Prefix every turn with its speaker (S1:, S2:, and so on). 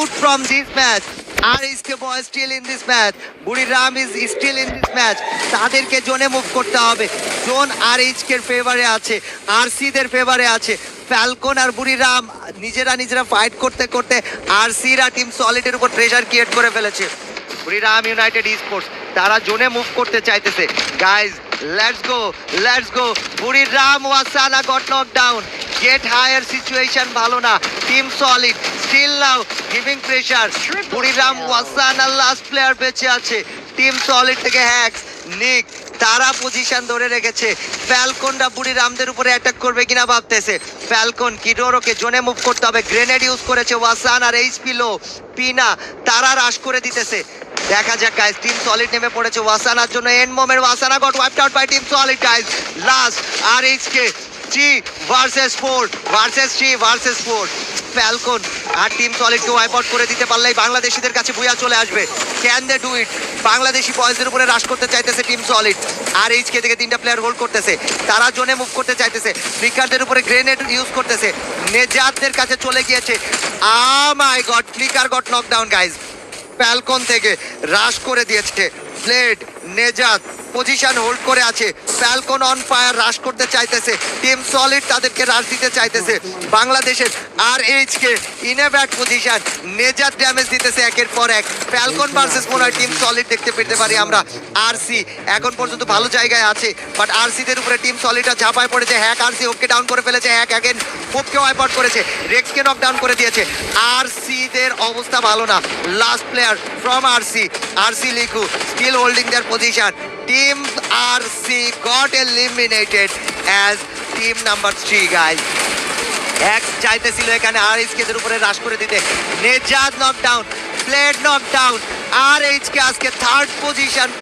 S1: out from this match. RHK boys still in this match. Buriram is still in this match. তাদেরকে জোনে move করতে হবে। Zone RHK এর ফেভারে আছে, RC দের ফেভারে আছে। ফ্যালকন আর বুড়িরাম নিজেরা ফাইট করতে করতে আরসিরা টিম সলিডের উপর প্রেসার ক্রিয়েট করে ফেলেছে। বুড়িরাম ইউনাইটেড স্পোর্টস তারা জোনে মুভ করতে চাইতেছে। Guys let's go Buriram Wasana got knock down. Get higher situation ভালো না, team solid still now giving pressure. Buriram Wasana last player বেঁচে আছে। টিম সলিড থেকে হ্যাক্স নিক তারা পজিশন ধরে রেখেছে। ফ্যালকনরা বুড়িরামদের উপরে অ্যাটাক করবে কিনা ভাবতেছে। ফ্যালকন কিডোরোকে জোনে মুভ করতে হবে, গ্রেনেড ইউজ করেছে ওয়াসান আর এইচপি লো পিনা তারা রাশ করে দিতেছে। দেখা যাক গাইস, টিম সলিড নেমে পড়েছে ওয়াসানার জন্য। End moment Wasana got wiped out by team solid guys. Last RHK 3 versus 4 falcon আর টিম সলিডকে ওয়াইপ আউট করে দিতে পারলেই বাংলাদেশিদের কাছে বুয়া চলে আসবে। Can they do it? Bangladeshi বয়েজদের উপরে রাশ করতে চাইতেছে টিম সলিড। আর এইচকে থেকে 3টা প্লেয়ার হোল্ড করতেছে, তারা জোনে মুভ করতে চাইতেছে। ফ্লিকারদের উপরে গ্রেনেড ইউজ করতেছে, নেজাতদের কাছে চলে গিয়েছে। My god, flicker got knockdown guys. Falcon থেকে রাশ করে দিয়েছে ব্লেড। নেজাত পজিশন হোল্ড করে আছে। ফ্যালকন অন ফায়ার রাশ করতে চাইতেছে। টিম সলিড তাদেরকে রাশ দিতে চাইতেছে। বাংলাদেশের RHK in a bad position. নেজাত damage দিতেছে একের পর এক। ফ্যালকন ভার্সেস মনে হয় টিম সলিড দেখতে পেতে পারি আমরা। আরসি এখন পর্যন্ত ভালো জায়গায় আছে, বাট আরসিদের উপরে টিম সলিডটা ঝাঁপায় পড়েছে। হ্যাক আরসি হোপকে ডাউন করে ফেলেছে। হ্যাক অ্যাগেন হোপকে ওয়াইপ আউট করেছে, রেক্সকে নক ডাউন করে দিয়েছে। আরসিদের অবস্থা ভালো না। Last player from RC Liku still holding their position. Team RC got eliminated as team number 3 guys. এক চাইতেছিল এখানে RHK দের উপরে রাশ করে দিতে। নেজাত নকডাউন, প্লেড নকডাউন। RHK আজকে 3rd পজিশন